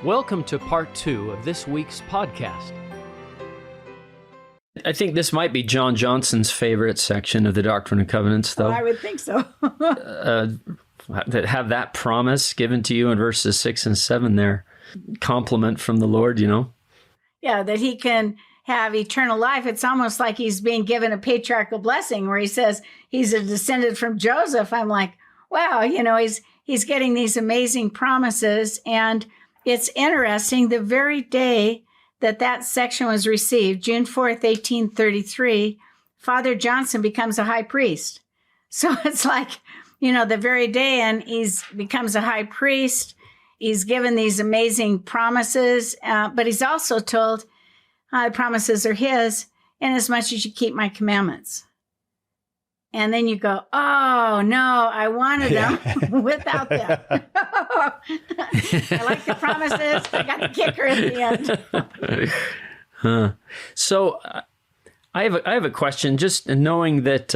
Welcome to part 2 of this week's podcast. I think this might be John Johnson's favorite section of the Doctrine and Covenants, though. I would think so. That have that promise given to you in verses 6 and 7 there. Compliment from the Lord, you know? Yeah, that he can have eternal life. It's almost like he's being given a patriarchal blessing where he says he's a descendant from Joseph. I'm like, wow, you know, he's getting these amazing promises. And it's interesting, the very day that section was received, June 4th, 1833, Father Johnson becomes a high priest. So it's like, you know, the very day, and becomes a high priest. He's given these amazing promises, but he's also told the promises are his, inasmuch as you keep my commandments. And then you go, oh, no, I wanted them without them. I like the promises. I got the kicker at the end. So I have a question, just knowing that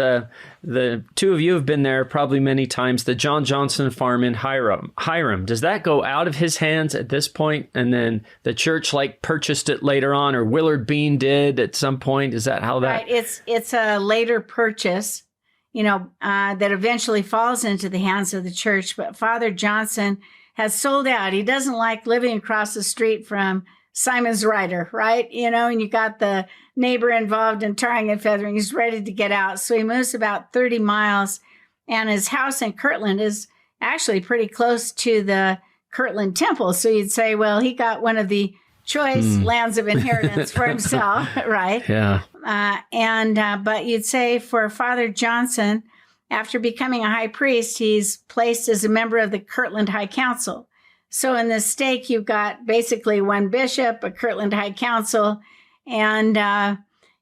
the two of you have been there probably many times, the John Johnson farm in Hiram. Does that go out of his hands at this point, and then the church purchased it later on, or Willard Bean did at some point? Is that how that? Right. It's a later purchase, you know, that eventually falls into the hands of the church. But Father Johnson has sold out. He doesn't like living across the street from Simon's Rider, right? You know, and you got the neighbor involved in tarring and feathering. He's ready to get out. So he moves about 30 miles, and his house in Kirtland is actually pretty close to the Kirtland Temple. So you'd say, well, he got one of the choice lands of inheritance for himself, right? Yeah. But you'd say for Father Johnson, after becoming a high priest, he's placed as a member of the Kirtland High Council. So in the stake, you've got basically one bishop, a Kirtland High Council, and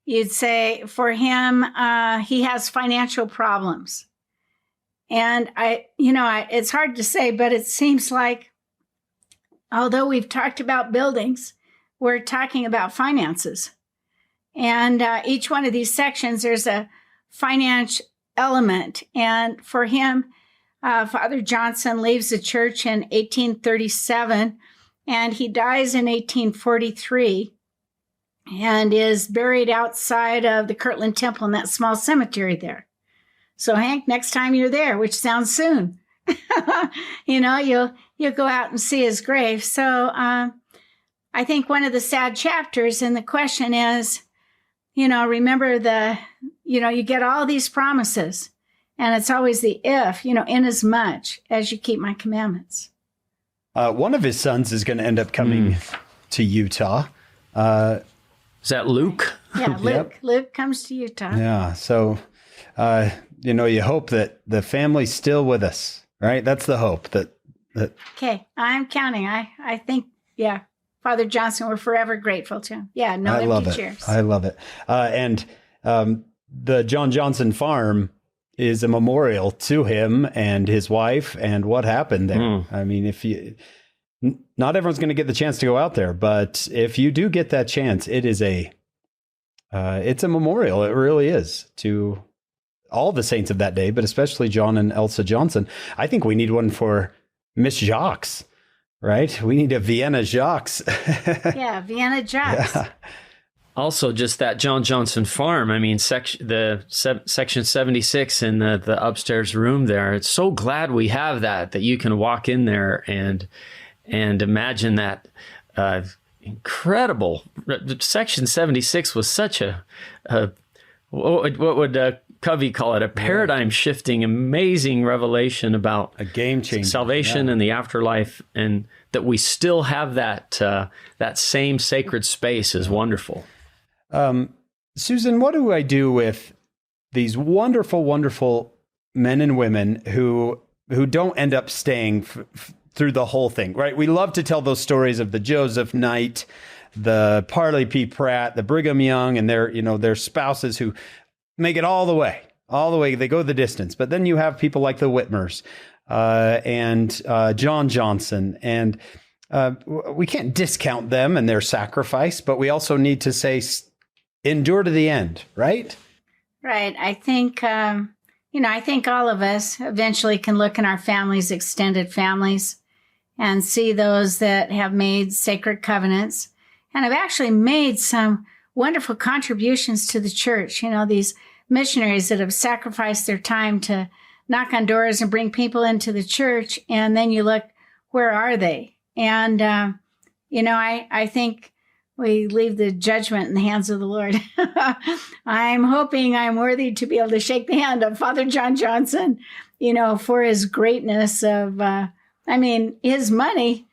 you'd say for him, he has financial problems. And it's hard to say, but it seems like, although we've talked about buildings, we're talking about finances. And each one of these sections, there's a finance element. And for him, Father Johnson leaves the church in 1837, and he dies in 1843 and is buried outside of the Kirtland Temple in that small cemetery there. So, Hank, next time you're there, which sounds soon, you know, you'll go out and see his grave. So I think one of the sad chapters, and the question is, you know, remember you get all these promises, and it's always the if, you know, inasmuch as you keep my commandments. One of his sons is going to end up coming to Utah. Is that Luke? Yeah, Luke. Yep. Luke comes to Utah. Yeah. So, you hope that the family's still with us, right? That's the hope. Okay, I'm counting. I think, yeah, Father Johnson, we're forever grateful to him. Yeah, no empty chairs. I love it. And the John Johnson farm is a memorial to him and his wife and what happened there. I mean, not everyone's going to get the chance to go out there, but if you do get that chance, it's a memorial. It really is, to all the saints of that day, but especially John and Elsa Johnson. I think we need one for Miss Jacques, right? We need a Vienna Jacques. Yeah, Vienna Jacques. Yeah. Also, just that John Johnson farm. I mean, section 76 in the upstairs room there. It's so glad we have that you can walk in there and imagine that incredible. Section 76 was such a what would Covey call it? A paradigm shifting, amazing revelation about a game changer, salvation and the afterlife, and that we still have that same sacred space is wonderful. Susan, what do I do with these wonderful, wonderful men and women who don't end up staying through the whole thing, right? We love to tell those stories of the Joseph Knight, the Parley P. Pratt, the Brigham Young, and their spouses who make it all the way. They go the distance. But then you have people like the Whitmers and John Johnson, and we can't discount them and their sacrifice, but we also need to say, endure to the end, right? Right. I think, I think all of us eventually can look in our families, extended families, and see those that have made sacred covenants and have actually made some wonderful contributions to the church. You know, these missionaries that have sacrificed their time to knock on doors and bring people into the church. And then you look, where are they? And, I think we leave the judgment in the hands of the Lord. I'm hoping I'm worthy to be able to shake the hand of Father John Johnson, for his greatness of, his money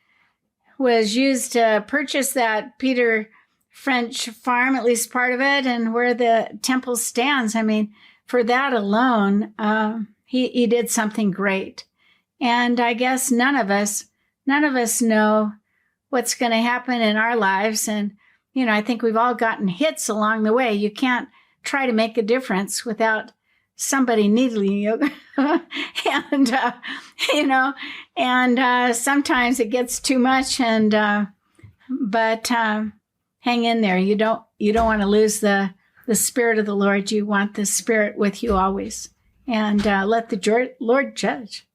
was used to purchase that Peter French farm, at least part of it, and where the temple stands. I mean, for that alone, he did something great. And I guess none of us know what's going to happen in our lives. And, I think we've all gotten hits along the way. You can't try to make a difference without somebody needling you. and sometimes it gets too much. But hang in there. You don't want to lose the Spirit of the Lord. You want the Spirit with you always. And let the Lord judge.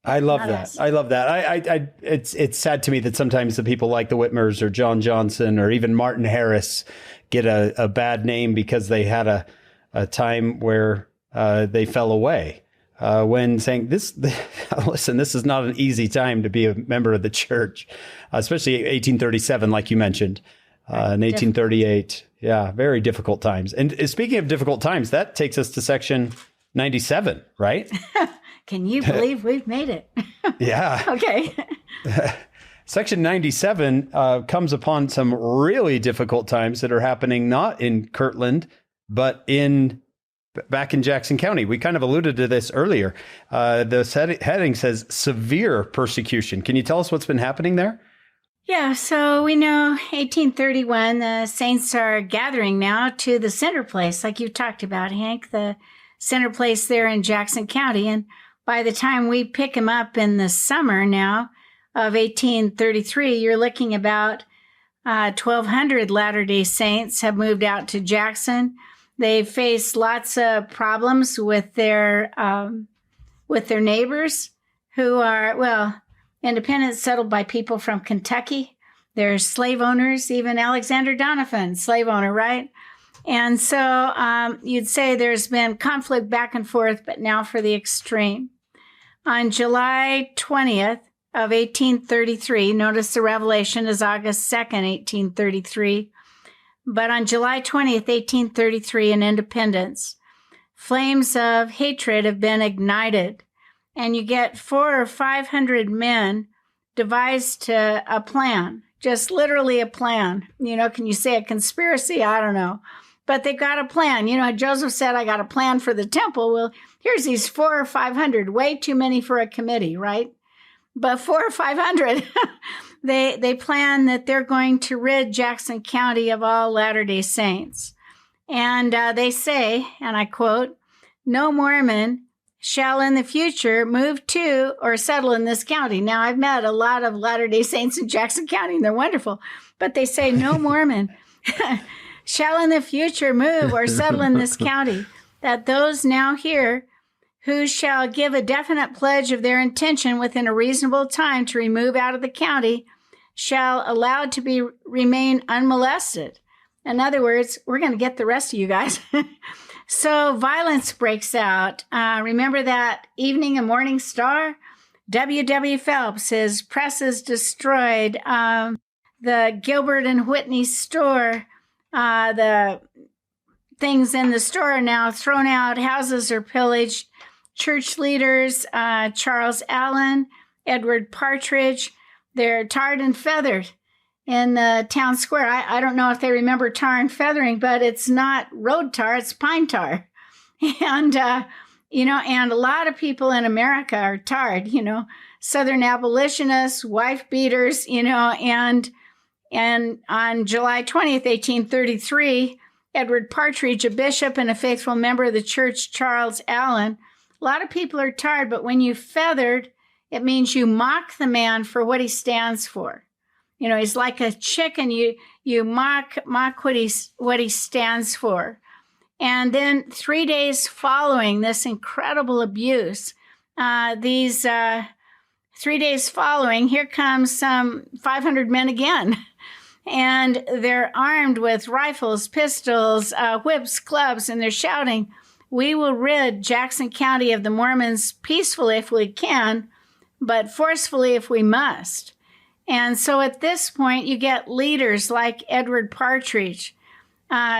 I love that. I love that. It's sad to me that sometimes the people like the Whitmers or John Johnson or even Martin Harris get a bad name because they had a time where they fell away. When saying listen, this is not an easy time to be a member of the church, especially 1837, like you mentioned, in 1838. Yeah, very difficult times. And speaking of difficult times, that takes us to section 97, right? Can you believe we've made it? Yeah. Okay. Section 97 comes upon some really difficult times that are happening not in Kirtland, but back in Jackson County. We kind of alluded to this earlier. The heading says severe persecution. Can you tell us what's been happening there? Yeah, so we know 1831, the saints are gathering now to the center place, like you talked about, Hank, the center place there in Jackson County. And by the time we pick them up in the summer now of 1833, you're looking about 1,200 Latter-day Saints have moved out to Jackson. They've faced lots of problems with their neighbors who are, independent, settled by people from Kentucky. They're slave owners, even Alexander Donovan, slave owner, right? And so you'd say there's been conflict back and forth, but now for the extreme. On July 20th of 1833, notice the revelation is August 2nd, 1833, but on July 20th, 1833, in Independence, flames of hatred have been ignited, and you get 400 or 500 men devised a plan, just literally a plan. Can you say a conspiracy? I don't know. But they got a plan. Joseph said, I got a plan for the temple. Well, here's these 400 or 500, way too many for a committee, right? But 400 or 500, they plan that they're going to rid Jackson County of all Latter-day Saints. And they say, and I quote, no Mormon shall in the future move to or settle in this county. Now, I've met a lot of Latter-day Saints in Jackson County, and they're wonderful. But they say no Mormon shall in the future move or settle in this county, that those now here who shall give a definite pledge of their intention within a reasonable time to remove out of the county shall allowed to remain unmolested. In other words, we're going to get the rest of you guys. So violence breaks out. Remember that evening and morning star? W.W. Phelps, his press is destroyed. The Gilbert and Whitney store, the things in the store are now thrown out. Houses are pillaged. Church leaders, Charles Allen, Edward Partridge, they're tarred and feathered in the town square. I don't know if they remember tar and feathering, but it's not road tar, it's pine tar. And, and a lot of people in America are tarred, Southern abolitionists, wife beaters, and on July 20th, 1833, Edward Partridge, a bishop and a faithful member of the church, Charles Allen. A lot of people are tarred, but when you feathered, it means you mock the man for what he stands for. He's like a chicken. You mock what he stands for. And then 3 days following this incredible abuse, these 3 days following, here comes some 500 men again. And they're armed with rifles, pistols, whips, clubs, and they're shouting, "We will rid Jackson County of the Mormons peacefully if we can, but forcefully if we must." And so at this point, you get leaders like Edward Partridge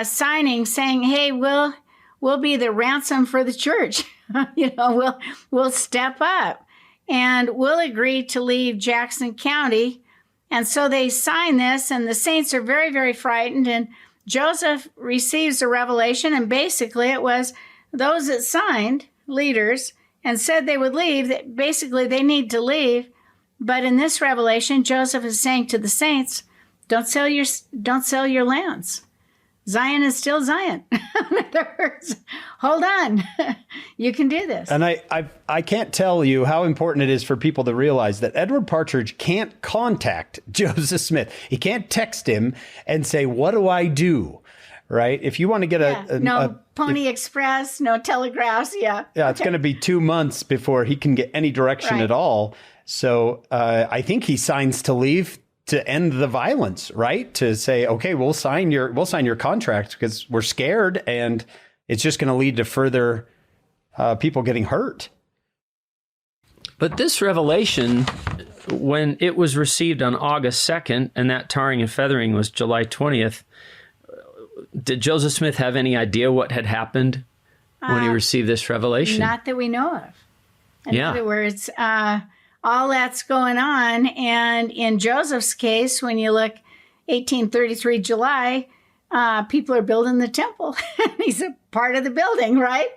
signing, saying, "Hey, we'll be the ransom for the church. We'll step up and we'll agree to leave Jackson County." And so they sign this, and the saints are very, very frightened. And Joseph receives a revelation, and basically it was those that signed, leaders, and said they would leave, that basically they need to leave. But in this revelation, Joseph is saying to the saints, don't sell your lands. Zion is still Zion. In other words, hold on. You can do this. And I can't tell you how important it is for people to realize that Edward Partridge can't contact Joseph Smith. He can't text him and say, "What do I do?" Right? If you want to get no Pony Express, no telegraphs. Yeah. Yeah, it's going to be 2 months before he can get any direction at all. So I think he signs to leave to end the violence, right? To say, okay, we'll sign your contract because we're scared, and it's just going to lead to further people getting hurt. But this revelation, when it was received on August 2nd, and that tarring and feathering was July 20th, did Joseph Smith have any idea what had happened when he received this revelation? Not that we know of. In other words, all that's going on. And in Joseph's case, when you look 1833 July, people are building the temple. He's a part of the building, right?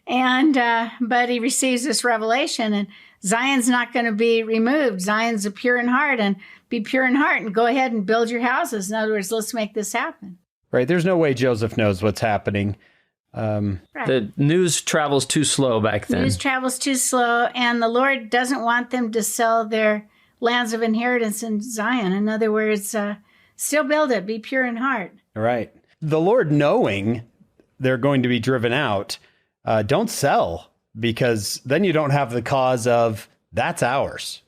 And but he receives this revelation, and Zion's not going to be removed. Zion's a pure in heart, and be pure in heart and go ahead and build your houses. In other words, let's make this happen. Right. There's no way Joseph knows what's happening. Right. The news travels too slow back then. News travels too slow, and the Lord doesn't want them to sell their lands of inheritance in Zion. In other words, still build it, be pure in heart. Right. The Lord, knowing they're going to be driven out, don't sell, because then you don't have the cause of that's ours.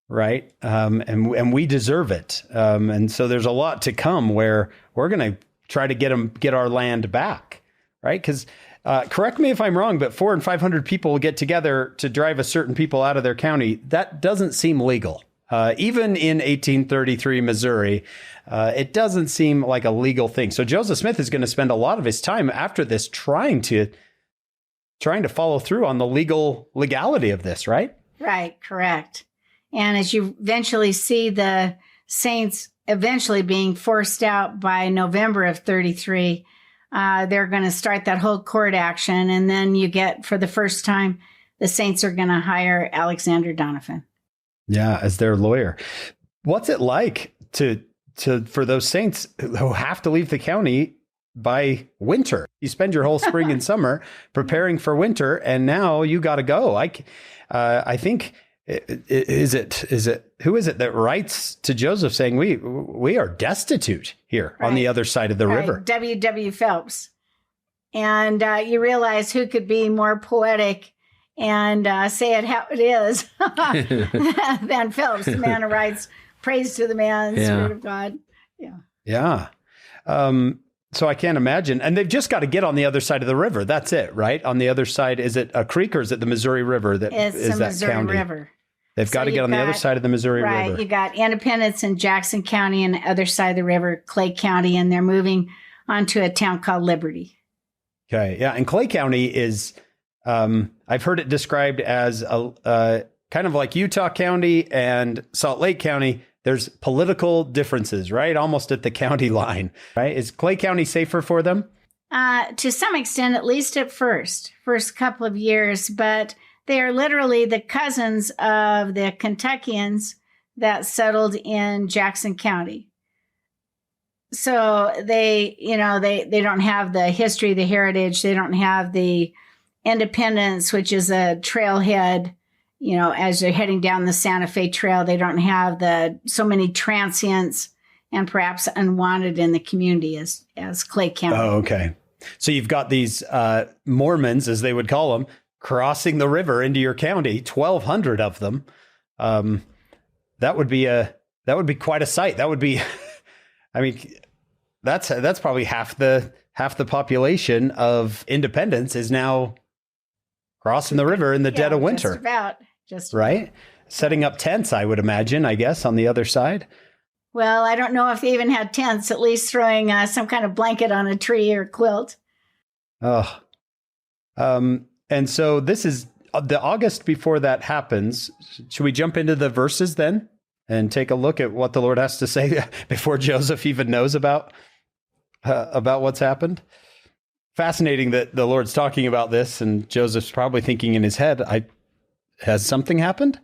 Right. And we deserve it. And so there's a lot to come where we're going to try to get our land back. Right. Because correct me if I'm wrong, but 400 and 500 people will get together to drive a certain people out of their county. That doesn't seem legal. Even in 1833 Missouri, it doesn't seem like a legal thing. So Joseph Smith is going to spend a lot of his time after this trying to follow through on the legality of this. Right. Right. Correct. And as you eventually see the saints eventually being forced out by November of 33, they're going to start that whole court action. And then you get, for the first time, the saints are going to hire Alexander Donovan. Yeah, as their lawyer. What's it like for those saints who have to leave the county by winter? You spend your whole spring and summer preparing for winter, and now you got to go. I think... Is it who is it that writes to Joseph saying we are destitute here on the other side of the river? W. Phelps. And you realize who could be more poetic and say it how it is than Phelps, the man who writes praise to the man, Spirit of God. Yeah. Yeah. So I can't imagine. And they've just got to get on the other side of the river. That's it, right? On the other side, is it a creek or is it the Missouri River that it's is the that Missouri county? River. They've got to get on the other side of the Missouri River. Right. You got Independence in Jackson County, and the other side of the river, Clay County, and they're moving onto a town called Liberty. Okay. Yeah. And Clay County is, I've heard it described as a kind of like Utah County and Salt Lake County. There's political differences, right? Almost at the county line, right? Is Clay County safer for them? To some extent, at least at first couple of years, but they are literally the cousins of the Kentuckians that settled in Jackson County. So they don't have the history, the heritage. They don't have the Independence, which is a trailhead. As they're heading down the Santa Fe Trail, they don't have so many transients and perhaps unwanted in the community as Clay County. Oh, okay. So you've got these Mormons, as they would call them, crossing the river into your county, 1,200 of them. That would be quite a sight. That would be, I mean, that's probably half the population of Independence is now crossing the river in the dead of winter. Just right? Setting up tents, I would imagine, I guess, on the other side. Well, I don't know if they even had tents, at least throwing some kind of blanket on a tree or quilt. Oh. And so this is the August before that happens. Should we jump into the verses then and take a look at what the Lord has to say before Joseph even knows about what's happened? Fascinating that the Lord's talking about this and Joseph's probably thinking in his head, has something happened?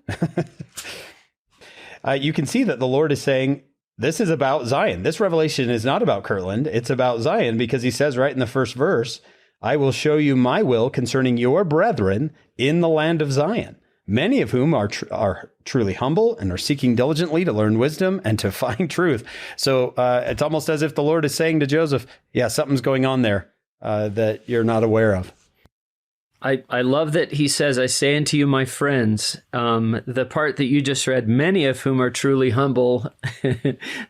You can see that the Lord is saying, this is about Zion. This revelation is not about Kirtland. It's about Zion, because he says right in the first verse, I will show you my will concerning your brethren in the land of Zion, many of whom are truly humble and are seeking diligently to learn wisdom and to find truth. So it's almost as if the Lord is saying to Joseph, yeah, something's going on there that you're not aware of. I love that he says, I say unto you, my friends, the part that you just read, many of whom are truly humble,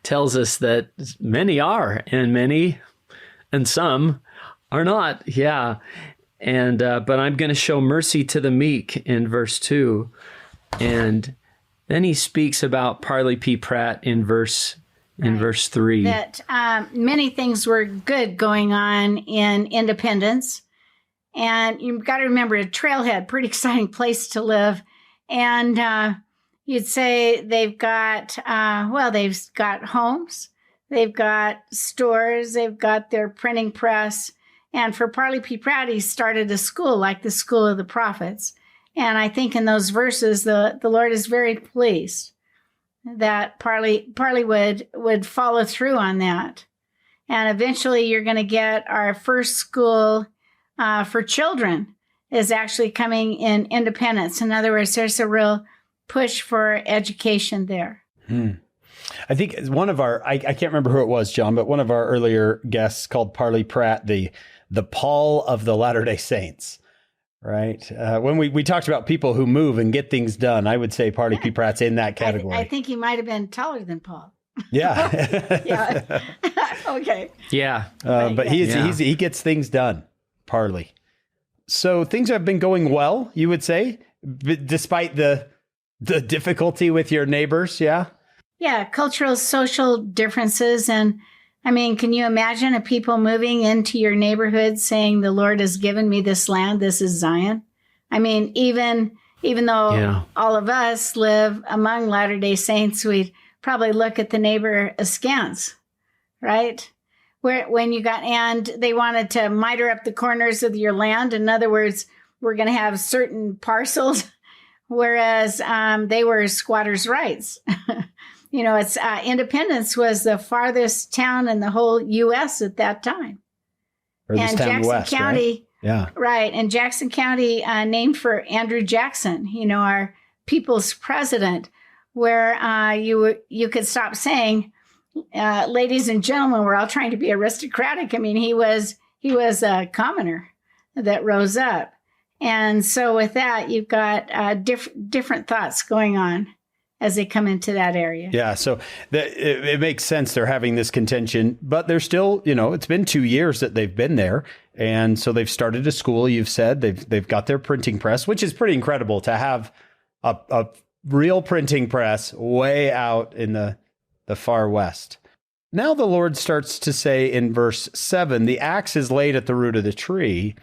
tells us that many are, and some are not. Yeah. And, but I'm going to show mercy to the meek in verse 2. And then he speaks about Parley P. Pratt in verse 3. That many things were good going on in Independence. And you've got to remember, a trailhead, pretty exciting place to live. And you'd say they've got homes, they've got stores, they've got their printing press. And for Parley P. Pratt, he started a school like the School of the Prophets. And I think in those verses, the Lord is very pleased that Parley would follow through on that. And eventually you're going to get our first school for children is actually coming in Independence. In other words, there's a real push for education there. I think one of our, I can't remember who it was, John, but one of our earlier guests called Parley Pratt the Paul of the Latter-day Saints, right? When we talked about people who move and get things done, I would say Parley P. Pratt's in that category. I think he might have been taller than Paul. Yeah. Yeah. Okay. Yeah. But he gets things done, Parley. So things have been going well, you would say, despite the difficulty with your neighbors. Yeah. Yeah. Cultural, social differences. And I mean, can you imagine a people moving into your neighborhood saying, the Lord has given me this land, this is Zion? I mean, even though all of us live among Latter-day Saints, we'd probably look at the neighbor askance, right? And they wanted to miter up the corners of your land. In other words, we're going to have certain parcels, whereas they were squatters' rights. It's Independence was the farthest town in the whole U.S. at that time. And Jackson West, County, right? Yeah, right. And Jackson County, named for Andrew Jackson, our people's president, where you could stop saying, ladies and gentlemen, we're all trying to be aristocratic. I mean, he was a commoner that rose up. And so with that, you've got different thoughts going on as they come into that area. Yeah, so it makes sense they're having this contention, but they're still, it's been 2 years that they've been there. And so they've started a school, you've said. They've got their printing press, which is pretty incredible to have a real printing press way out in the far west. Now the Lord starts to say in verse 7, the axe is laid at the root of the tree,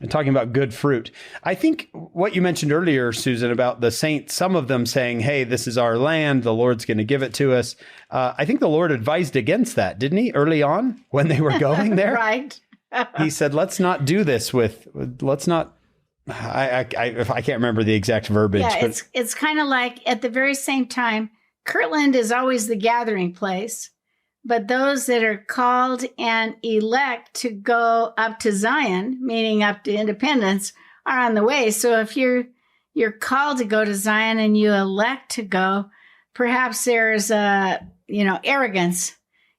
and talking about good fruit. I think what you mentioned earlier, Susan, about the saints, some of them saying, hey, this is our land, the Lord's going to give it to us. I think the Lord advised against that, didn't he, early on when they were going there? Right. He said, let's not do this let's not, I can't remember the exact verbiage. Yeah, but it's kind of like at the very same time, Kirtland is always the gathering place. But those that are called and elect to go up to Zion, meaning up to Independence, are on the way. So if you're called to go to Zion and you elect to go, perhaps there's arrogance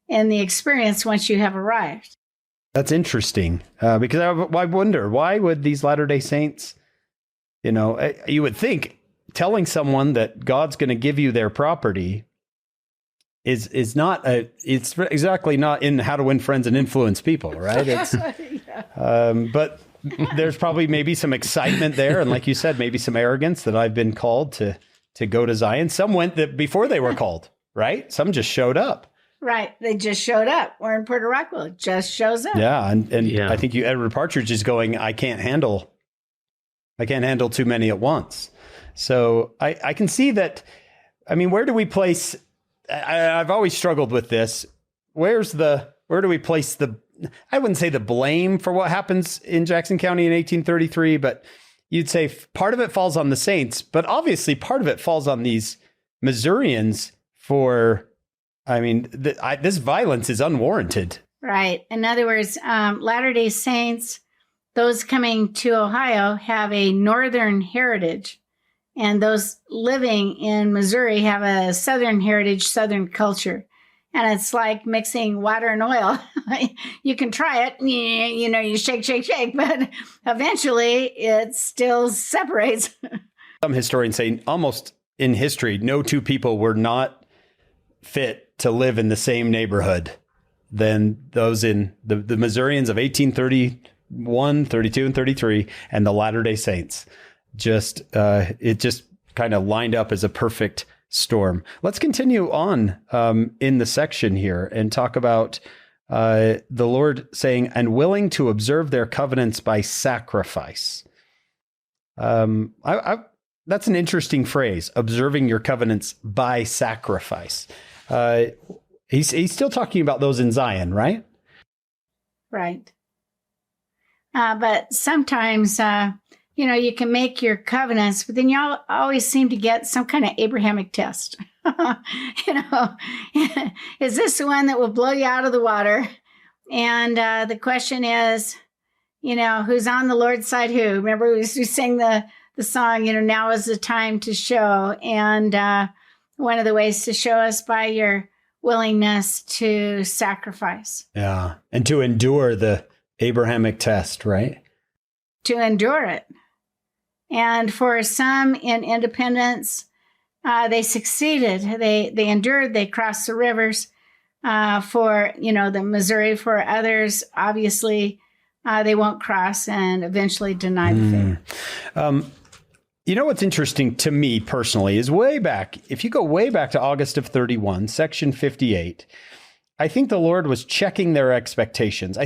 in the experience once you have arrived. That's interesting because I wonder, why would these Latter-day Saints, you would think telling someone that God's going to give you their property it's exactly not in How to Win Friends and Influence People, right? It's, but there's probably maybe some excitement there. And like you said, maybe some arrogance that I've been called to go to Zion. Some went before they were called, right? Some just showed up. Right. They just showed up. We're in Puerto Rico. It just shows up. Yeah. And I think Edward Partridge is going, I can't handle too many at once. So I can see that. I mean, where do we place, I've always struggled with this. Where do we place I wouldn't say the blame for what happens in Jackson County in 1833, but you'd say part of it falls on the Saints, but obviously part of it falls on these Missourians this violence is unwarranted. Right. In other words, Latter-day Saints, those coming to Ohio, have a northern heritage, and those living in Missouri have a southern heritage, southern culture. And it's like mixing water and oil. You can try it, you shake, but eventually it still separates. Some historians say almost in history, no two people were not fit to live in the same neighborhood than those in the Missourians of 1831, 32, and 33, and the Latter-day Saints. It just kind of lined up as a perfect storm. Let's continue on in the section here and talk about the Lord saying, and willing to observe their covenants by sacrifice. That's an interesting phrase, observing your covenants by sacrifice. He's still talking about those in Zion, right? Right. But sometimes, you can make your covenants, but then you always seem to get some kind of Abrahamic test. Is this the one that will blow you out of the water? And the question is, who's on the Lord's side who? Remember, we sang the song, now is the time to show. And one of the ways to show us by your willingness to sacrifice. Yeah. And to endure the Abrahamic test, right? To endure it. And for some in independence, they succeeded. They endured. They crossed the rivers. For the Missouri. For others, obviously, they won't cross and eventually deny the faith. What's interesting to me personally is if you go way back to August of 31, section 58. I think the Lord was checking their expectations.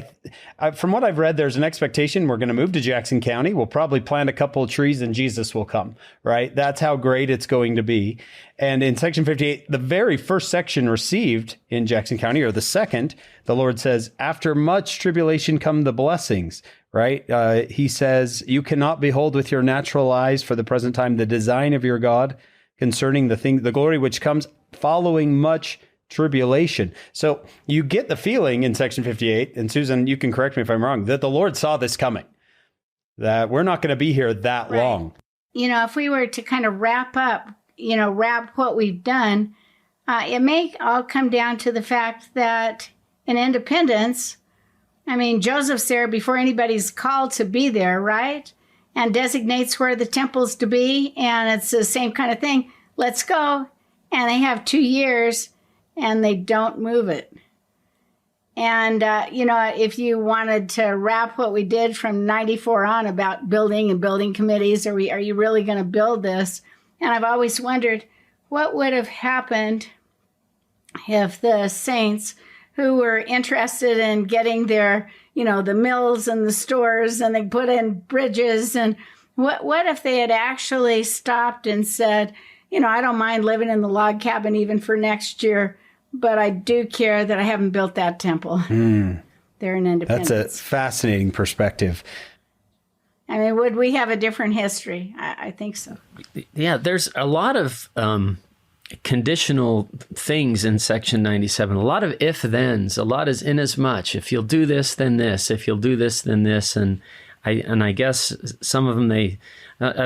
From what I've read, there's an expectation. We're going to move to Jackson County. We'll probably plant a couple of trees and Jesus will come, right? That's how great it's going to be. And in section 58, the very first section received in Jackson County, or the second, the Lord says, after much tribulation come the blessings, right? He says, you cannot behold with your natural eyes for the present time the design of your God concerning the glory which comes following much tribulation. So you get the feeling in section 58, and Susan, you can correct me if I'm wrong, that the Lord saw this coming, that we're not going to be here that long. If we were to kind of wrap what we've done, it may all come down to the fact that in independence, Joseph's there before anybody's called to be there, right? And designates where the temple's to be, and it's the same kind of thing. Let's go. And they have 2 years, and they don't move it. And, if you wanted to wrap what we did from 94 on about building and building committees, are you really going to build this? And I've always wondered what would have happened if the saints who were interested in getting their, the mills and the stores, and they put in bridges, and what if they had actually stopped and said, I don't mind living in the log cabin even for next year, but I do care that I haven't built that temple. They're in independence. That's a fascinating perspective. Would we have a different history? I think so. Yeah, there's a lot of conditional things in Section 97, a lot of if-thens, a lot is in as much. If you'll do this, then this. If you'll do this, then this. And I guess some of them, I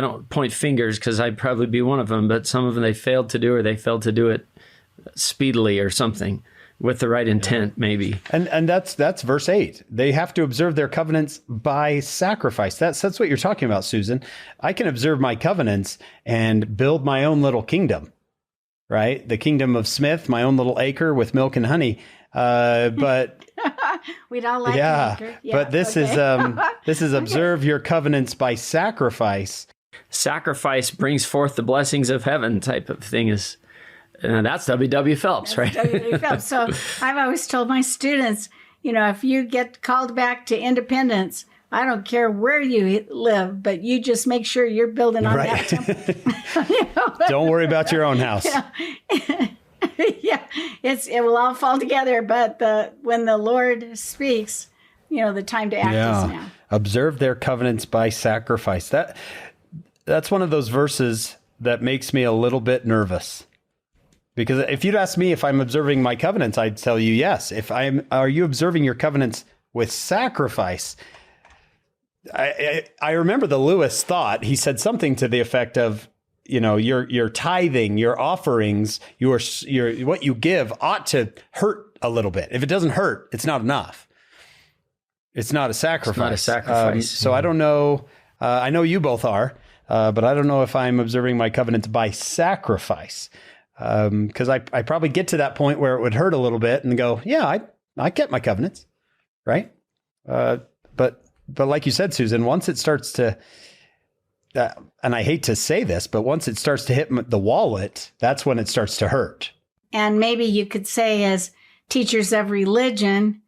don't point fingers because I'd probably be one of them, but some of them they failed to do, or they failed to do it speedily or something. with the right intent, maybe. And that's verse 8. They have to observe their covenants by sacrifice. That's what you're talking about, Susan. I can observe my covenants and build my own little kingdom, right? The kingdom of Smith, my own little acre with milk and honey. But we'd all like yeah, an acre. Yeah, but this is observe your covenants by sacrifice. Sacrifice brings forth the blessings of heaven type of thing is. That's W.W. Phelps, right? W.W. Phelps. So I've always told my students, if you get called back to independence, I don't care where you live, but you just make sure you're building on that temple. Don't worry about your own house. Yeah, it will all fall together. But when the Lord speaks, the time to act is now. Observe their covenants by sacrifice. That's one of those verses that makes me a little bit nervous. Because if you'd ask me if I'm observing my covenants, I'd tell you yes. Are you observing your covenants with sacrifice? I remember the Lewis thought, he said something to the effect of, your tithing, your offerings, your what you give ought to hurt a little bit. If it doesn't hurt, it's not enough. It's not a sacrifice. It's not a sacrifice. So I don't know. I know you both are, but I don't know if I'm observing my covenants by sacrifice. Because I probably get to that point where it would hurt a little bit and go, yeah, I kept my covenants, right? But like you said, Susan, once it starts to, and I hate to say this, but once it starts to hit the wallet, that's when it starts to hurt. And maybe you could say, as teachers of religion,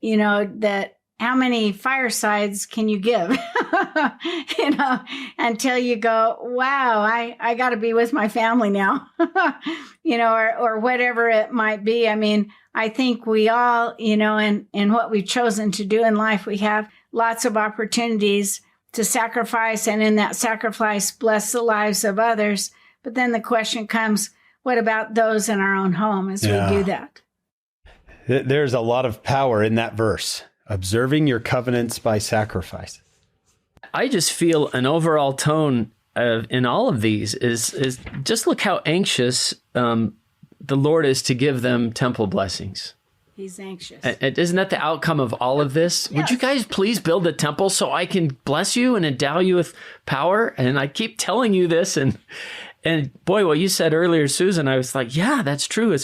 that how many firesides can you give? Until you go, wow, I got to be with my family now, or whatever it might be. I mean, I think we all, in what we've chosen to do in life, we have lots of opportunities to sacrifice, and in that sacrifice, bless the lives of others. But then the question comes, what about those in our own home as we do that? There's a lot of power in that verse. Observing your covenants by sacrifice. I just feel an overall tone in all of these is just look how anxious the Lord is to give them temple blessings. He's anxious. Isn't that the outcome of all of this? Yes. Would you guys please build a temple so I can bless you and endow you with power? And I keep telling you this, and boy, what you said earlier, Susan, I was like, yeah, that's true.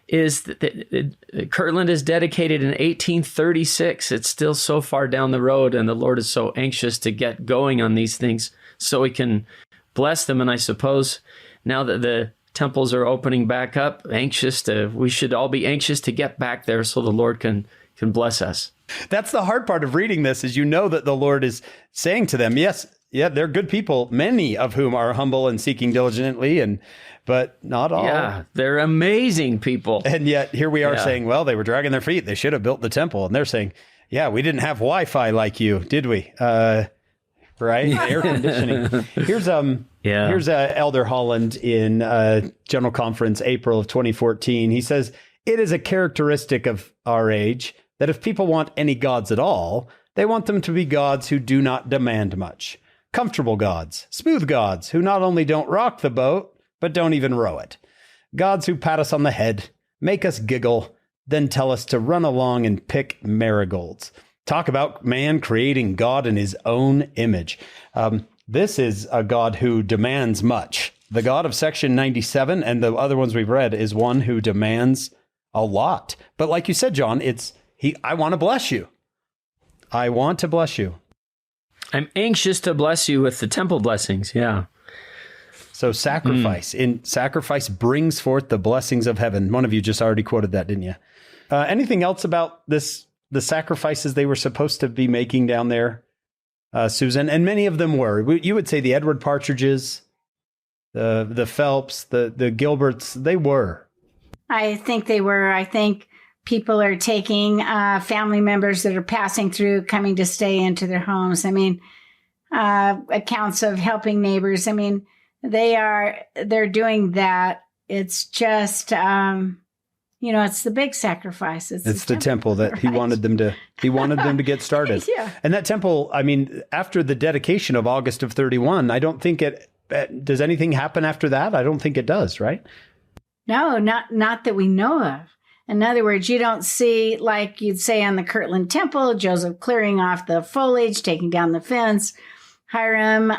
Is that Kirtland is dedicated in 1836. It's still so far down the road, and the Lord is so anxious to get going on these things so he can bless them. And I suppose now that the temples are opening back up, we should all be anxious to get back there so the Lord can bless us. That's the hard part of reading this, is that the Lord is saying to them, yes, yeah, they're good people, many of whom are humble and seeking diligently, but not all. Yeah, they're amazing people. And yet here we are saying, well, they were dragging their feet. They should have built the temple. And they're saying, yeah, we didn't have Wi-Fi like you, did we? Right? Air conditioning. Here's Elder Holland in General Conference, April of 2014. He says, it is a characteristic of our age that if people want any gods at all, they want them to be gods who do not demand much. Comfortable gods, smooth gods who not only don't rock the boat, but don't even row it. Gods who pat us on the head, make us giggle, then tell us to run along and pick marigolds. Talk about man creating God in his own image. This is a God who demands much. The God of section 97 and the other ones we've read is one who demands a lot. But like you said, John, I want to bless you. I want to bless you. I'm anxious to bless you with the temple blessings. Yeah. So sacrifice. Sacrifice brings forth the blessings of heaven. One of you just already quoted that, didn't you? Anything else about the sacrifices they were supposed to be making down there, Susan? And many of them were. You would say the Edward Partridges, the Phelps, the Gilberts, they were. I think they were. I think people are taking family members that are passing through, coming to stay into their homes. I mean, accounts of helping neighbors. I mean, they're doing that. It's just, it's the big sacrifice. It's the temple that he wanted them to get started. Yeah. And that temple, I mean, after the dedication of August of 31, I don't think does anything happen after that? I don't think it does, right? No, not that we know of. In other words, you don't see, like you'd say on the Kirtland Temple, Joseph clearing off the foliage, taking down the fence, Hiram,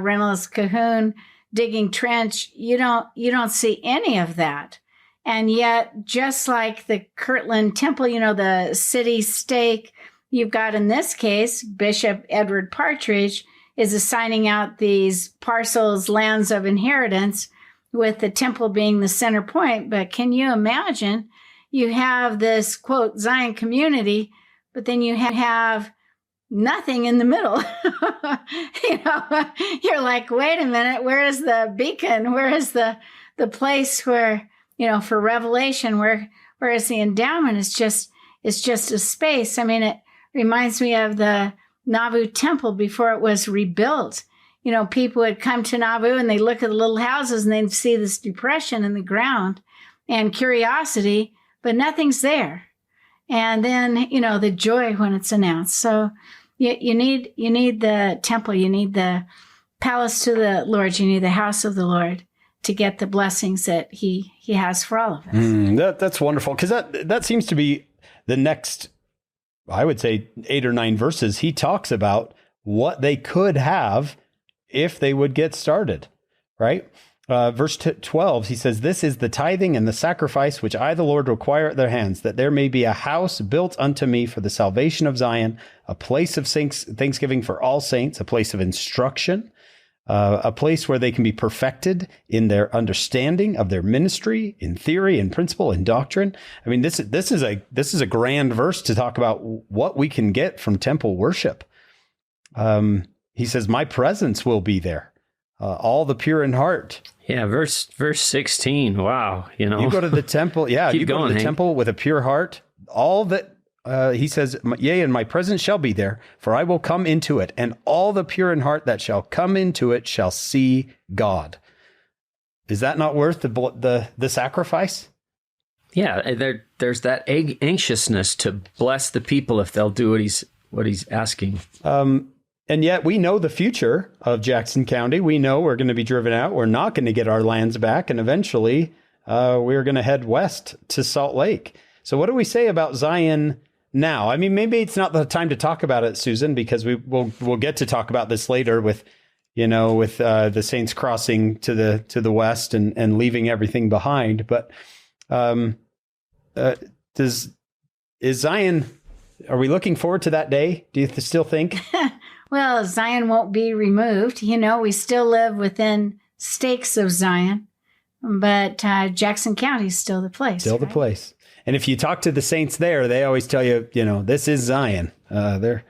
Reynolds Cahoon digging trench. You don't see any of that. And yet, just like the Kirtland Temple, the city stake, you've got in this case, Bishop Edward Partridge is assigning out these parcels, lands of inheritance, with the temple being the center point. But can you imagine? You have this, quote, Zion community, but then you have nothing in the middle. You're like, wait a minute, where is the beacon? Where is the place where, for revelation, where is the endowment? It's just a space. I mean, it reminds me of the Nauvoo temple before it was rebuilt. People would come to Nauvoo and they look at the little houses and they'd see this depression in the ground and curiosity, but nothing's there. And then, the joy when it's announced. So you need the temple, you need the palace to the Lord, you need the house of the Lord to get the blessings that he has for all of us. That's wonderful, because that seems to be the next, I would say, 8 or 9 verses. He talks about what they could have if they would get started, right? Verse 12, he says, "This is the tithing and the sacrifice which I, the Lord, require at their hands, that there may be a house built unto me for the salvation of Zion, a place of thanksgiving for all saints, a place of instruction, a place where they can be perfected in their understanding of their ministry, in theory, in principle, in doctrine." I mean, this is a grand verse to talk about what we can get from temple worship. He says, "My presence will be there. All the pure in heart." Yeah, verse 16. Wow, you go to the temple. Yeah, Keep you go going, to the Hank. temple with a pure heart. All that he says, "Yea, and my presence shall be there, for I will come into it, and all the pure in heart that shall come into it shall see God." Is that not worth the sacrifice? Yeah, there's that anxiousness to bless the people if they'll do what he's asking. And yet we know the future of Jackson County. We know we're going to be driven out. We're not going to get our lands back. And eventually we're going to head west to Salt Lake. So what do we say about Zion now? I mean, maybe it's not the time to talk about it, Susan, because we'll get to talk about this later with the Saints crossing to the west and leaving everything behind. But is Zion, are we looking forward to that day? Do you still think? Well, Zion won't be removed. We still live within stakes of Zion, but Jackson County is still the place. Still the place. And if you talk to the saints there, they always tell you, this is Zion. They're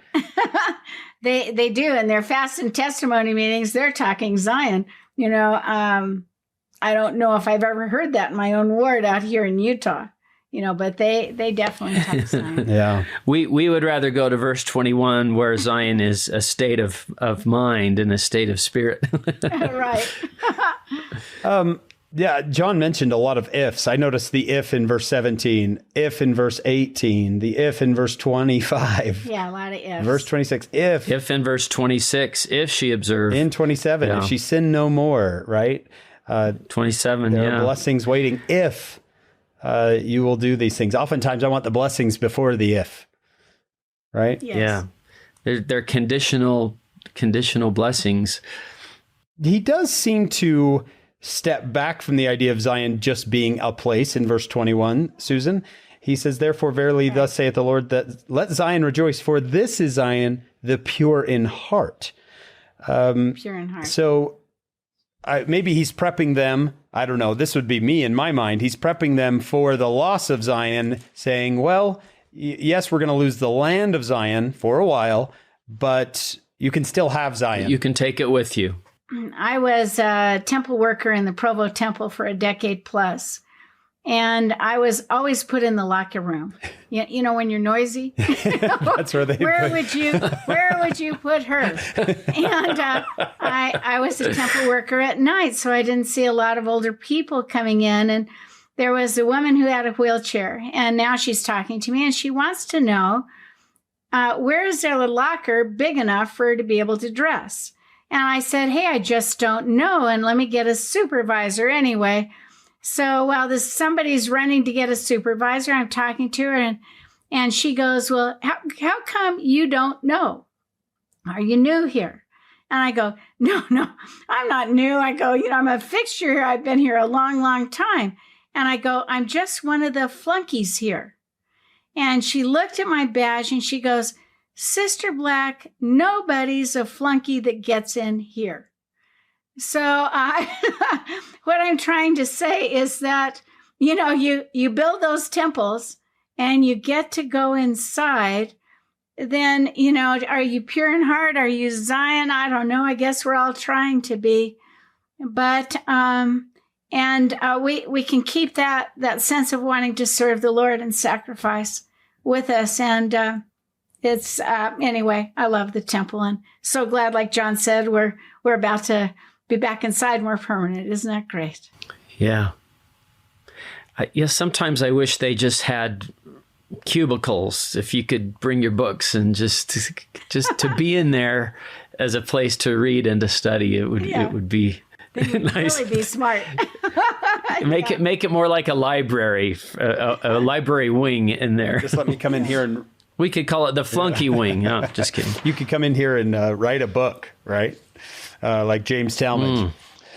they do. In their fast and testimony meetings, they're talking Zion. I don't know if I've ever heard that in my own ward out here in Utah. But they definitely talk Zion. Yeah. We would rather go to verse 21, where Zion is a state of mind and a state of spirit. Right. Yeah, John mentioned a lot of ifs. I noticed the if in verse 17, if in verse 18, the if in verse 25. Yeah, a lot of ifs. Verse 26, if in verse 26, if she observed. In 27, Yeah. if she sinned no more, right? 27, there are blessings waiting if you will do these things. Oftentimes I want the blessings before the if, right? Yes. Yeah. They're conditional blessings. He does seem to step back from the idea of Zion just being a place in verse 21, Susan. He says, "Therefore, verily, thus saith the Lord, that let Zion rejoice, for this is Zion, the pure in heart." Pure in heart. So maybe he's prepping them. I don't know. This would be me in my mind. He's prepping them for the loss of Zion, saying, well, yes, we're going to lose the land of Zion for a while, but you can still have Zion. You can take it with you. I was a temple worker in the Provo Temple for a decade plus, and I was always put in the locker room. When you're noisy, That's where they. Where would you put her? And I was a temple worker at night, so I didn't see a lot of older people coming in. And there was a woman who had a wheelchair, and now she's talking to me, and she wants to know where is there a locker big enough for her to be able to dress. And I said, hey, I just don't know. And let me get a supervisor anyway. So while somebody's running to get a supervisor, I'm talking to her, and she goes, well, how come you don't know? Are you new here? And I go, no, I'm not new. I go, I'm a fixture here. I've been here a long, long time. And I go, I'm just one of the flunkies here. And she looked at my badge and she goes, Sister Black, nobody's a flunky that gets in here. So what I'm trying to say is that, you build those temples and you get to go inside. Then, are you pure in heart? Are you Zion? I don't know. I guess we're all trying to be. But, we can keep that sense of wanting to serve the Lord and sacrifice with us. And it's, anyway, I love the temple and so glad, like John said, we're about to be back inside more permanent. Isn't that great? Yeah. Sometimes I wish they just had cubicles, if you could bring your books and just to be in there as a place to read and to study. It would be nice. Really be smart. Make it more like a library, a library wing in there. Just let me come in here and we could call it the flunky wing. No, just kidding. You could come in here and write a book, right? Like James Talmage.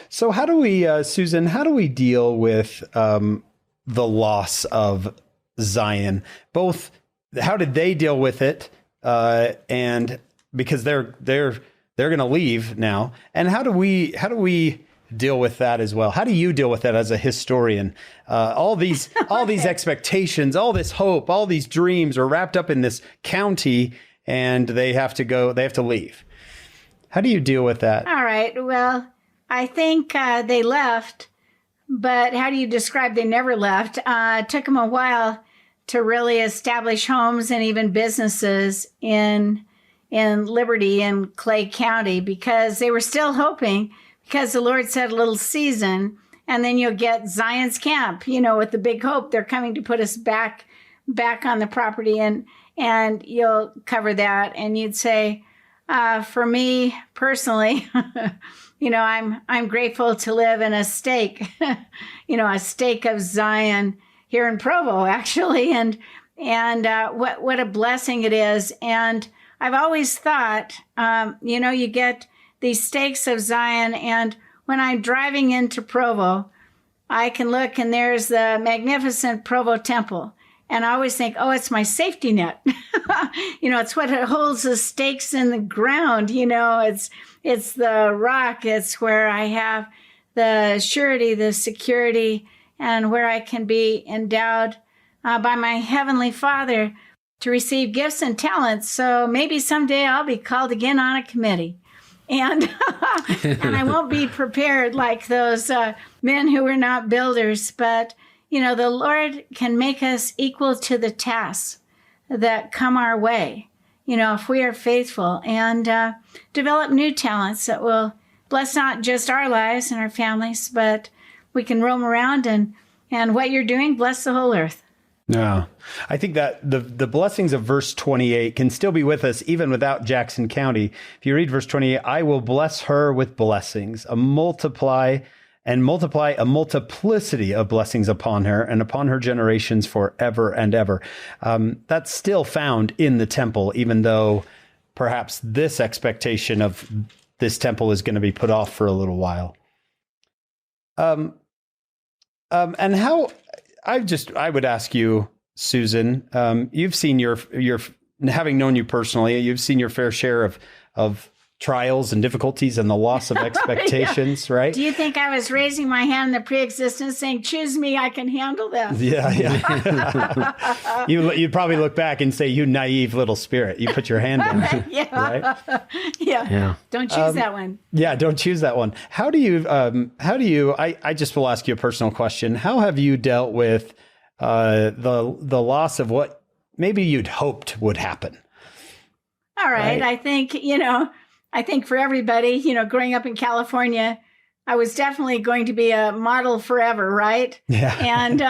So how do we, Susan, how do we deal with the loss of Zion? Both, how did they deal with it? And because they're going to leave now. And how do we deal with that as well? How do you deal with that as a historian? All these expectations, all this hope, all these dreams are wrapped up in this county, and they have to leave. How do you deal with that? All right. Well, I think they left, but how do you describe they never left? It took them a while to really establish homes and even businesses in Liberty and Clay County, because they were still hoping, because the Lord said a little season, and then you'll get Zion's camp, with the big hope they're coming to put us back on the property, and you'll cover that. And you'd say, for me personally, I'm grateful to live in a stake, a stake of Zion here in Provo, actually. And what a blessing it is. And I've always thought, you get these stakes of Zion, and when I'm driving into Provo, I can look and there's the magnificent Provo Temple. And I always think, oh, it's my safety net. It's what holds the stakes in the ground. It's the rock. It's where I have the surety, the security, and where I can be endowed by my Heavenly Father to receive gifts and talents. So maybe someday I'll be called again on a committee. And and I won't be prepared like those men who were not builders, but the Lord can make us equal to the tasks that come our way, if we are faithful, and develop new talents that will bless not just our lives and our families, but we can roam around and what you're doing, bless the whole earth. No, I think that the blessings of verse 28 can still be with us even without Jackson County. If you read verse 28, I will bless her with blessings, multiply a multiplicity of blessings upon her and upon her generations forever and ever. That's still found in the temple, even though perhaps this expectation of this temple is going to be put off for a little while. And how, I would ask you, Susan, you've seen your having known you personally, you've seen your fair share of trials and difficulties and the loss of expectations, right? Do you think I was raising my hand in the pre-existence saying, choose me, I can handle them? Yeah. You'd probably look back and say, you naive little spirit. You put your hand down. Yeah. Right? Yeah. Don't choose that one. Yeah, don't choose that one. How do you, I just will ask you a personal question. How have you dealt with the loss of what maybe you'd hoped would happen? All right. I think for everybody, growing up in California, I was definitely going to be a model forever, right? Yeah. And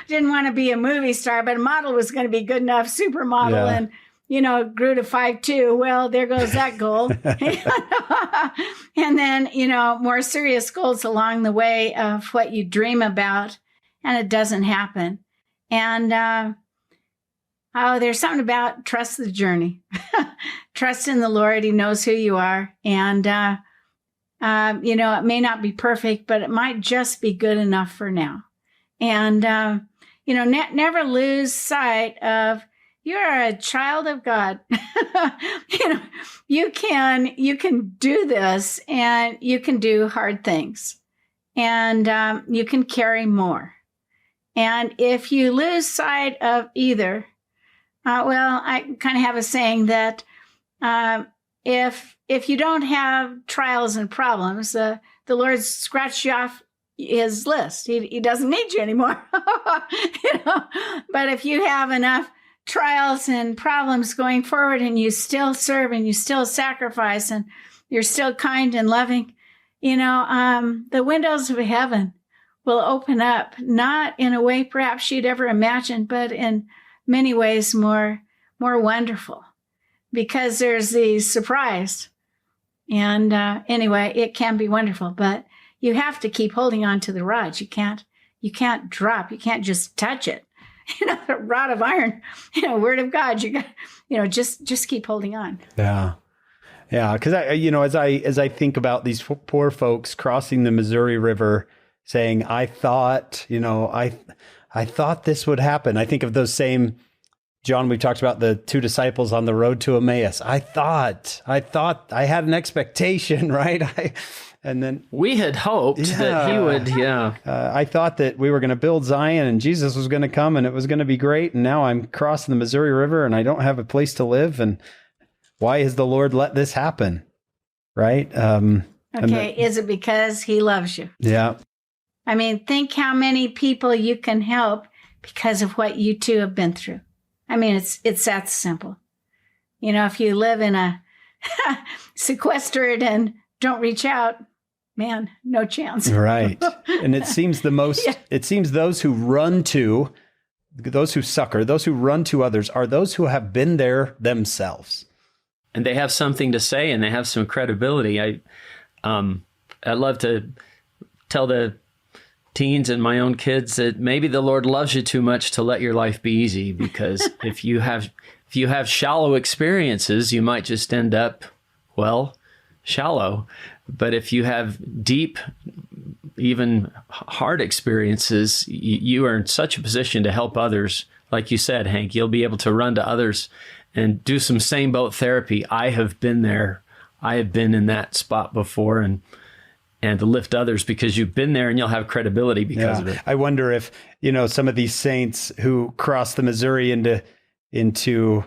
didn't want to be a movie star, but a model was going to be good enough, supermodel. Yeah. grew to 5'2". Well, there goes that goal. And then, more serious goals along the way of what you dream about, and it doesn't happen. And, there's something about trust the journey. Trust in the Lord. He knows who you are. And, it may not be perfect, but it might just be good enough for now. And, never lose sight of you're a child of God. You can do this, and you can do hard things, and you can carry more. And if you lose sight of either, I kind of have a saying that if you don't have trials and problems, the Lord scratched you off his list. He doesn't need you anymore. But if you have enough trials and problems going forward, and you still serve, and you still sacrifice, and you're still kind and loving, the windows of heaven will open up, not in a way perhaps you'd ever imagined, but in many ways more wonderful, because there's the surprise. And anyway, it can be wonderful, but you have to keep holding on to the rod. You can't drop. You can't just touch it. The rod of iron, word of God. You got, just keep holding on. Yeah. Yeah. Cause as I think about these poor folks crossing the Missouri River saying, I thought this would happen. I think of those same, John, we talked about the two disciples on the road to Emmaus. I thought I had an expectation, right? And then we had hoped that he would, I thought that we were going to build Zion and Jesus was going to come and it was going to be great. And now I'm crossing the Missouri River and I don't have a place to live. And why has the Lord let this happen? Right? Is it because he loves you? Yeah. I mean, think how many people you can help because of what you two have been through. I mean, it's that simple. If you live in a sequestered and don't reach out, man, no chance. Right. And it seems it seems those who run to, those who succor, those who run to others are those who have been there themselves. And they have something to say and they have some credibility. I love to tell the teens and my own kids that maybe the Lord loves you too much to let your life be easy, because if you have shallow experiences, you might just end up, shallow. But if you have deep, even hard experiences, you are in such a position to help others. Like you said, Hank, you'll be able to run to others and do some same boat therapy. I have been there. I have been in that spot before, and to lift others because you've been there, and you'll have credibility because of it. I wonder if, some of these saints who crossed the Missouri into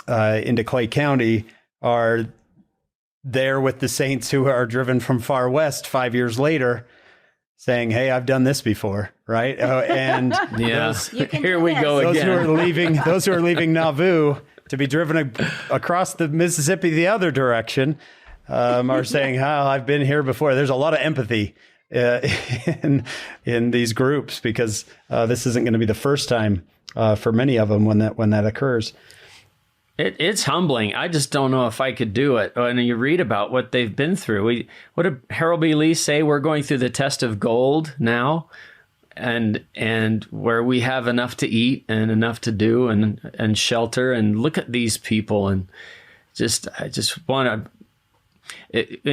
Clay County are there with the saints who are driven from far west 5 years later saying, hey, I've done this before, right? And here we go again. Those who are leaving Nauvoo to be driven across the Mississippi the other direction are saying, I've been here before. There's a lot of empathy in these groups because this isn't going to be the first time for many of them when that occurs. It's humbling. I just don't know if I could do it. And you read about what they've been through. What did Harold B. Lee say? We're going through the test of gold now, and where we have enough to eat and enough to do and shelter. And look at these people, and I just want to.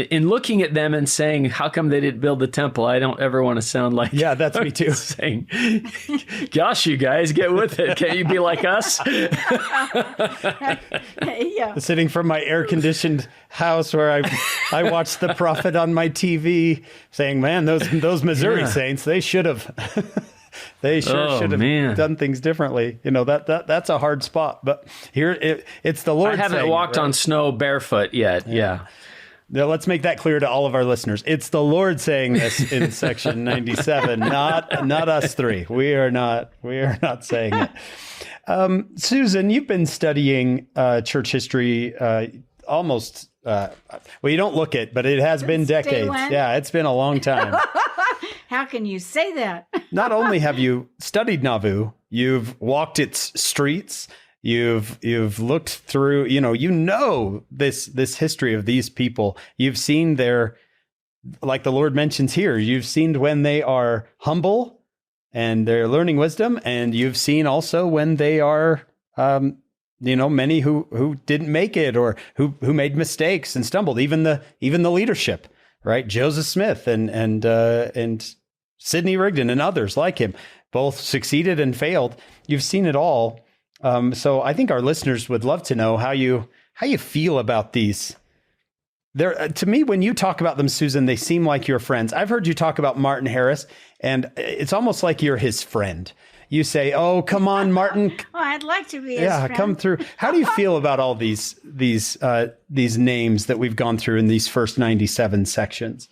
In looking at them and saying, how come they didn't build the temple? I don't ever want to sound like... Yeah, that's me too. Saying, gosh, you guys, get with it. Can't you be like us? Yeah. Sitting from my air-conditioned house where I watched The Prophet on my TV saying, man, those Missouri saints, they should have... They should have done things differently. That's a hard spot. But here, it's the Lord. I haven't walked on snow barefoot yet. Yeah. Now, let's make that clear to all of our listeners. It's the Lord saying this in section 97, not us three. We are not saying it. Susan, you've been studying church history almost. You don't look it, but it has been decades. Yeah, it's been a long time. How can you say that? Not only have you studied Nauvoo, you've walked its streets, You've looked through, this history of these people. You've seen like the Lord mentions here, you've seen when they are humble and they're learning wisdom, and you've seen also when they are, many who didn't make it or who made mistakes and stumbled. Even the leadership, right? Joseph Smith and Sidney Rigdon and others like him, both succeeded and failed. You've seen it all. So I think our listeners would love to know how you feel about these. To me, when you talk about them, Susan, they seem like your friends. I've heard you talk about Martin Harris, and it's almost like you're his friend. You say, "Oh, come on, Martin." Well, I'd like to be his friend. Come through. How do you feel about all these names that we've gone through in these first 97 sections?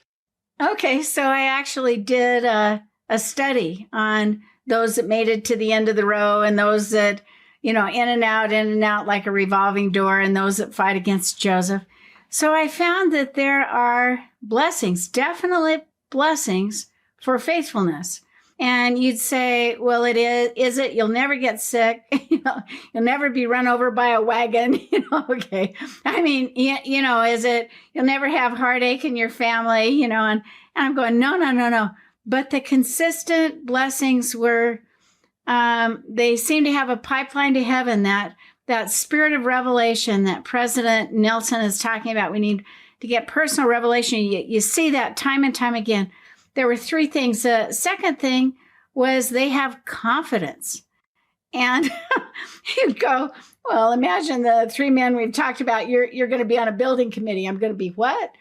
Okay, so I actually did a study on those that made it to the end of the row and those that, in and out like a revolving door, and those that fight against Joseph. So I found that there are blessings, definitely blessings for faithfulness. And you'd say, well, is it? You'll never get sick. You'll never be run over by a wagon. Okay. I mean, is it? You'll never have heartache in your family. And I'm going, no. But the consistent blessings were, they seem to have a pipeline to heaven. That spirit of revelation that President Nelson is talking about. We need to get personal revelation. You see that time and time again. There were three things. The second thing was they have confidence. And you go, well, imagine the three men we've talked about. You're going to be on a building committee. I'm going to be what?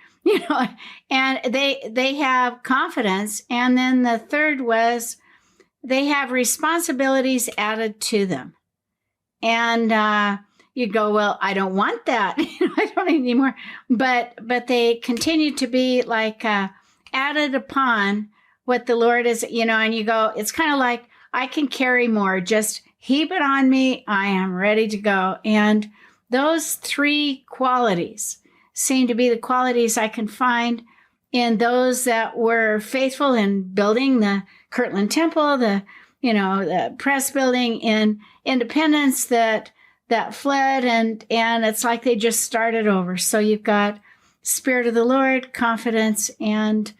And they have confidence. And then the third was they have responsibilities added to them. And you go, well, I don't want that. I don't need any more. But they continue to be like added upon what the Lord is, and you go, it's kind of like, I can carry more. Just heap it on me. I am ready to go. And those three qualities seem to be the qualities I can find in those that were faithful in building the Kirtland Temple, the press building in Independence that fled, and it's like they just started over. So you've got Spirit of the Lord, confidence, and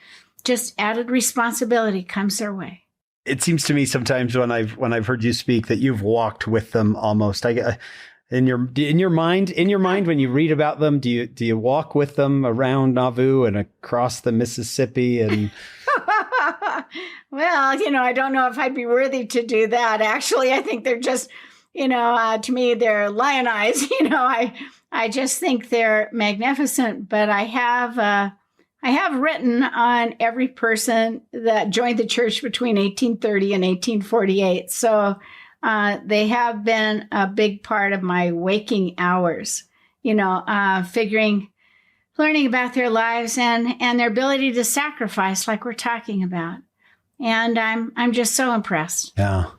just added responsibility comes their way. It seems to me sometimes when I've heard you speak that you've walked with them almost. In your mind when you read about them, do you walk with them around Nauvoo and across the Mississippi and? Well, I don't know if I'd be worthy to do that. Actually, I think they're just, to me, they're lion eyes. I just think they're magnificent. But I have written on every person that joined the church between 1830 and 1848. So they have been a big part of my waking hours, learning about their lives and their ability to sacrifice like we're talking about. And I'm just so impressed. Yeah.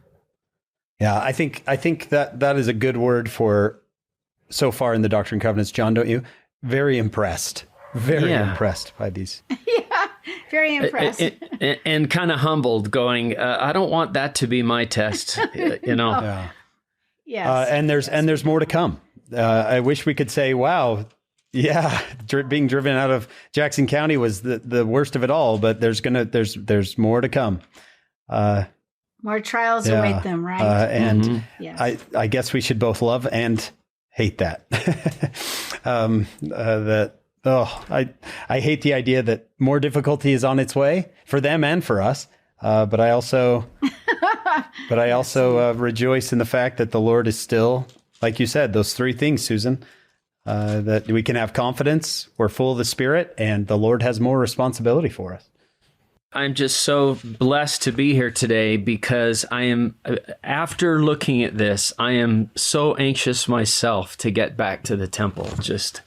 I think that is a good word for so far in the Doctrine and Covenants, John, don't you? Very impressed. Very impressed by these. Yeah, very impressed. And kind of humbled, going, I don't want that to be my test, No. Yeah. Yes. And there's more to come. I wish we could say, wow, yeah, being driven out of Jackson County was the worst of it all, but there's more to come. More trials await them, right? And yes. I guess we should both love and hate that. I hate the idea that more difficulty is on its way for them and for us. But I also rejoice in the fact that the Lord is still, like you said, those three things, Susan, that we can have confidence, we're full of the Spirit, and the Lord has more responsibility for us. I'm just so blessed to be here today because after looking at this, I am so anxious myself to get back to the temple, just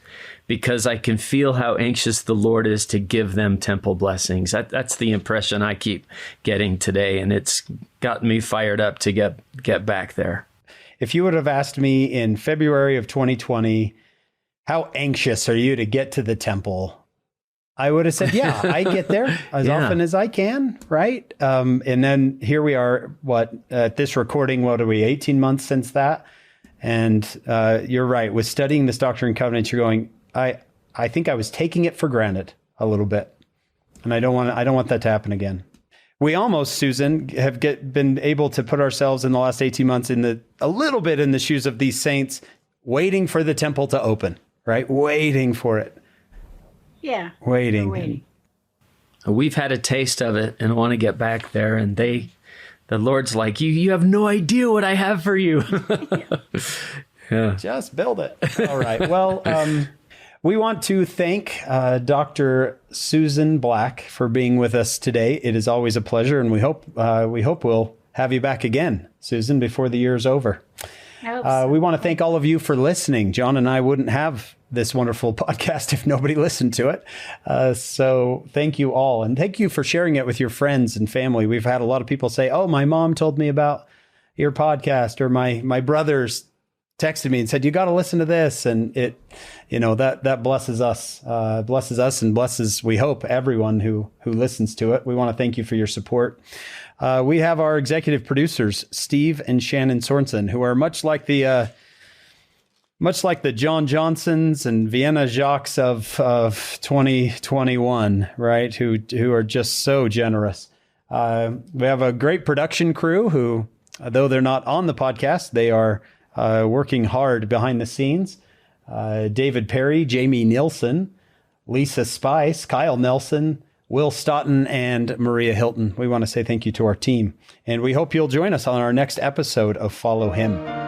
because I can feel how anxious the Lord is to give them temple blessings. That's the impression I keep getting today, and it's got me fired up to get back there. If you would have asked me in February of 2020, how anxious are you to get to the temple? I would have said, yeah, I get there as often as I can, right? And then here we are, at this recording, what are we, 18 months since that? And you're right. With studying this Doctrine and Covenants, you're going, I think I was taking it for granted a little bit. And I don't want that to happen again. We almost, Susan, have been able to put ourselves in the last 18 months a little bit in the shoes of these saints, waiting for the temple to open, right? Waiting for it. Yeah. Waiting. We've had a taste of it and want to get back there. And the Lord's like, you have no idea what I have for you. Yeah. Just build it. All right. Well, we want to thank Dr. Susan Black for being with us today. It is always a pleasure, and we hope we'll have you back again, Susan, before the year is over. I hope so. We want to thank all of you for listening. John and I wouldn't have this wonderful podcast if nobody listened to it. So thank you all. And thank you for sharing it with your friends and family. We've had a lot of people say, oh, my mom told me about your podcast, or my brothers texted me and said, you got to listen to this. And it, that blesses us and blesses, we hope, everyone who listens to it. We want to thank you for your support. We have our executive producers, Steve and Shannon Sorensen, who are much like the John Johnsons and Vienna Jacques of 2021, right? Who are just so generous. We have a great production crew who, though they're not on the podcast, they are working hard behind the scenes. David Perry, Jamie Nielsen, Lisa Spice, Kyle Nelson, Will Stoughton, and Maria Hilton. We want to say thank you to our team, and we hope you'll join us on our next episode of Follow Him.